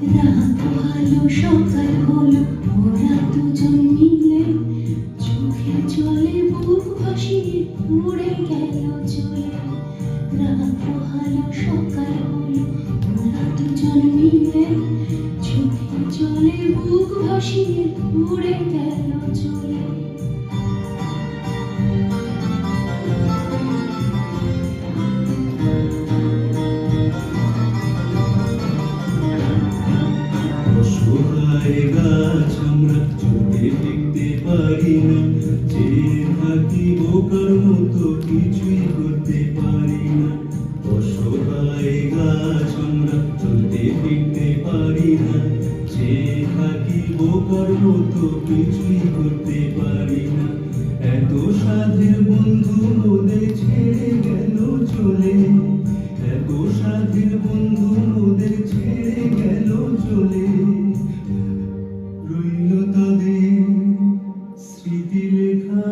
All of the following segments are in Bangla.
রাত ভালো সকাল হলো, ওরা দুজন মিলে চোখের জলে বুক ভাসিয়ে উড়ে গেল চলে। রাত ভালো সকাল হলো, ওরা দুজন মিলে চোখের জলে বুক ভাসিয়ে উড়ে গেল চলে। অসহায় গাছ আমরা চোখে দেখতে পারি না, চেয়ে থাকি বোকার মতো কিছুই করতে পারি না। অসহায় গাছ আমরা চলতে ফিরতে পারি না, চেয়ে থাকি বোকার মতো কিছুই করতে পারি না। এত সাধের বন্ধু মোদের ছেড়ে গেল চলে, এত সাধের বন্ধু মোদের ছেড়ে গেল চলে। রইল তাদের স্মৃতি লেখা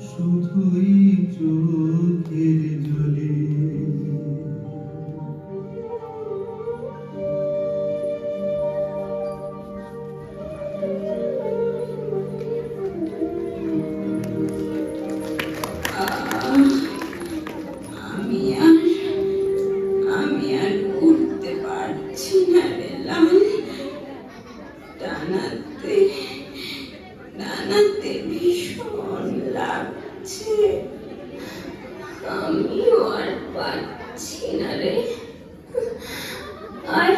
শুধুই চোখের জলে। আমি আর উঠতে পারছি না রে লাল। ডানাতে ভীষণ লাগছে, আমিও আর পারছি না রে। আর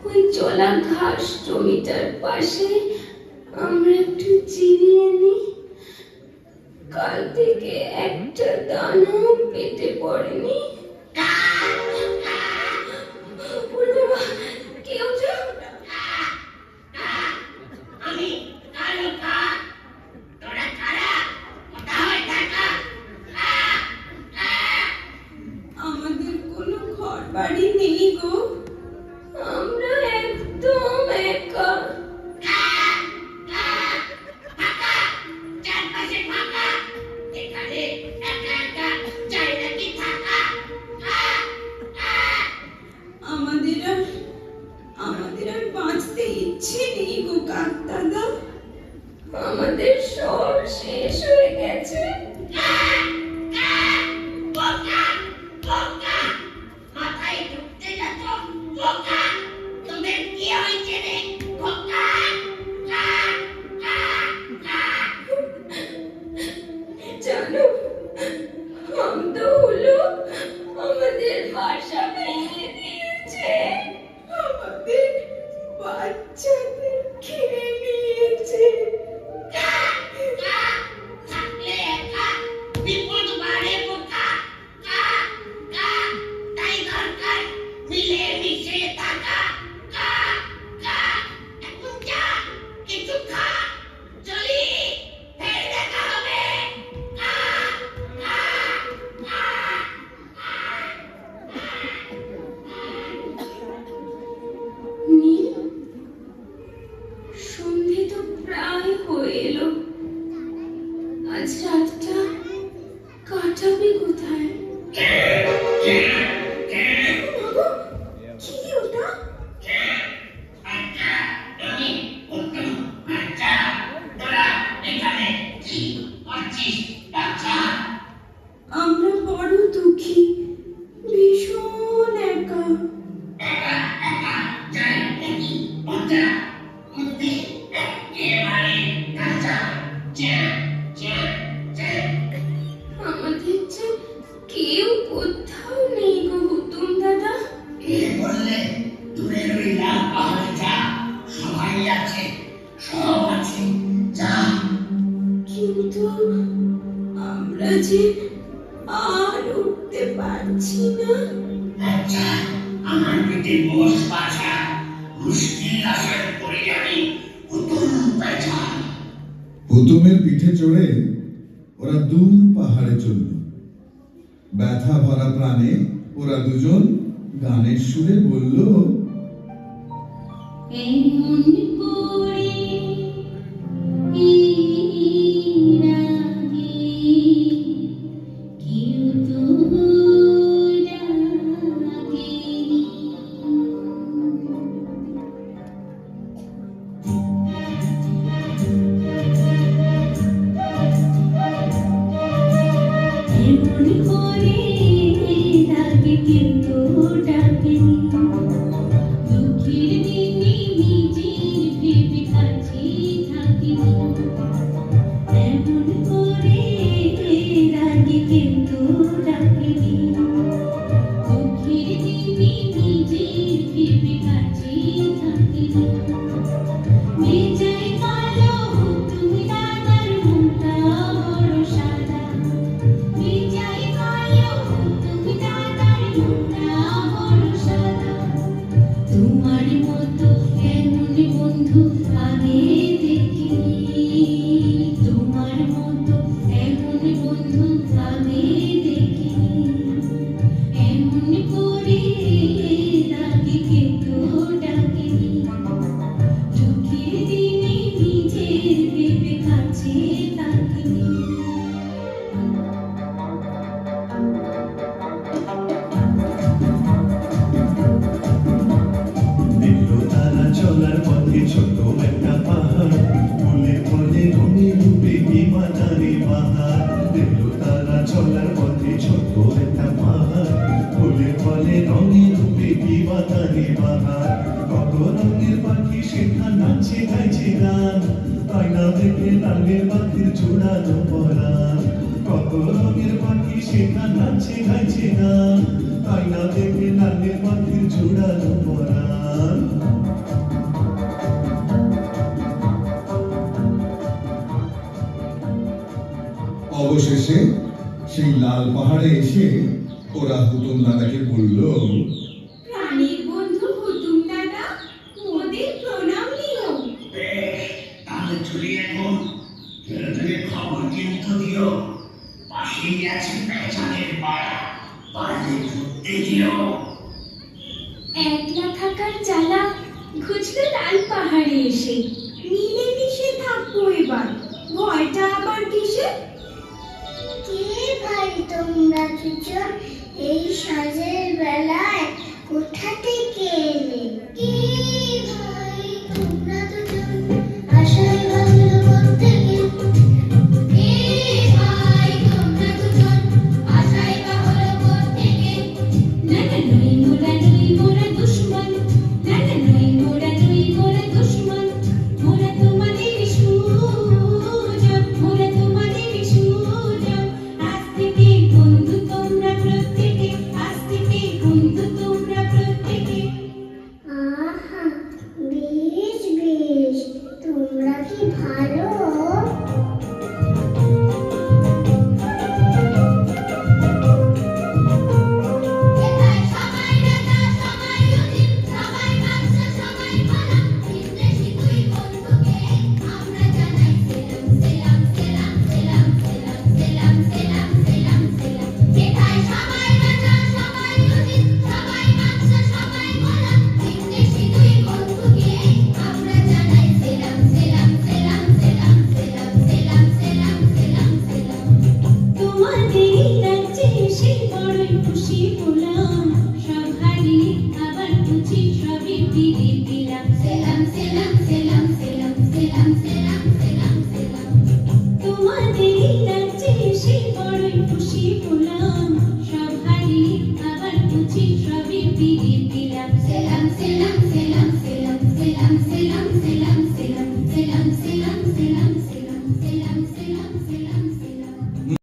ওই চলা ঘাস জমিটার পাশে আমরা একটু চিনিয়ে নিই। কাল থেকে একটা দানা পেটে পড়েনি। কেউ আমাদের কোনো ঘর বাড়ি নেই গো, আমরা একদম একা। আমাদের আর বাঁচতে ইচ্ছে নেই গো কাক দাদা, আমাদের সব শেষ হয়ে গেছে। জানো, অন্ত হলো আমাদের বাসা ভেঙে দিয়েছে, আমাদের বাচ্চাদের খেয়ে নিয়েছে। সন্ধে তো প্রায় হয়ে এলো, আজ রাতটা কাটাবে কোথায়? কি ওটা? আমরা বড় দুঃখী, ভীষণ একা। আমাদের যে কেউ কোথাও নেই গো হুতুম দাদা। কিন্তু আমরা যে আর উঠতে পারছি না। আমার পেটে মোষ পাছা মুশকিল আসার পরে আমি হুতুমের পিঠে চড়ে ওরা দূর পাহাড়ে চলল। ব্যথা ভরা প্রাণে ওরা দুজন গানের সুরে বলল, ডাকেনি দুঃখের দিনে নিজের ভেবে কাছে থাকিনি এমন করে রাগে কিন্তু ডাকেনি দুঃখের দিনে নিজের ভেবে কাছে থাকিনি বেজায় কালো তুমি দাদার মুখটা বড় সাদা বেজায় কালো তুমি দাদার মুখটা বড় সাদা তোমার মতো এমন বন্ধু আগে দেখিনি তোমার মতো এমন বন্ধু আগে দেখিনি এমন করে রাগে কিন্তু ডাকেনি দুঃখের দিনে নিজের ভেবে কাছে থাকিনি দেখলো তারা চলার পথে ছোট একটা পাহাড় ফুলে ফলে রঙে রূপে কি মাতারে বাহার দেখলো তারা চলার পথে ছোট একটা পাহাড় ফুলে ফলে রঙে রূপে কি মাতারে বাহার কত রঙের পাখি সেখান নাচে গাইছে গান আয়না দেখে লালের পাখির জোড়ানো পরাণ কত রঙের পাখি সেখান নাচে গাইছে গান আয়না দেখে লালের পাখির জোড়ানো পরাণ অবশেষে সেই লাল পাহাড়ে এসে ওরা হুতুম দাদাকে বলল, প্রাণীর বন্ধু হুতুম দাদা, মোদের প্রণাম নিও। বেশ, তাহলে চলে এখন ফেরতকে খবর কিন্তু দিও পাশেই আছে পেছনের পাড়া বাড়িতে ঘুরতে দিও একলা থাকার জ্বালা ঘুচলো লাল পাহাড়ে এসে মিলে মিশে থাকবো এবার, ভয়টা আবার কিসে? কে ভাই তোমরা দুজন এই সাজের বেলায় কোথা থেকে এলে? কে ভাই তোমরা দুজন আশায় বাংলো থেকে? কে ভাই তোমরা দুজন আশায় বাংলো থেকে? না না নই মোরা দুশ্মন না না নই মোরা দুশ্মন মোরা তোমাদের সুজন মোরা তোমাদের সুজন আজ থেকে বন্ধু তোমরা প্রত্যেকে আজ থেকে বন্ধু তোমরা প্রত্যেকে আহা, বেশ বেশ, তোমরা কি ভালো? এবার সবাই রাজা, সবাই অধীন, সবাই বাদশা, সবাই গোলাম। বিদেশি দুই বন্ধুকে আমরা জানাই সেলাম, সেলাম, সেলাম, সেলাম, সেলাম, সেলাম, সেলাম, সেলাম, সেলাম। এবার সবাই রাজা, সবাই অধীন, সবাই বাদশা, সবাই গোলাম। বিদেশি দুই বন্ধুকে আমরা জানাই সেলাম, সেলাম, সেলাম, সেলাম, সেলাম, সেলাম, সেলাম, সেলাম, সেলাম। তোমাদের রাজ্যে এসে বড়ই খুশি হলাম সব হারিয়ে আবার বুঝি সবই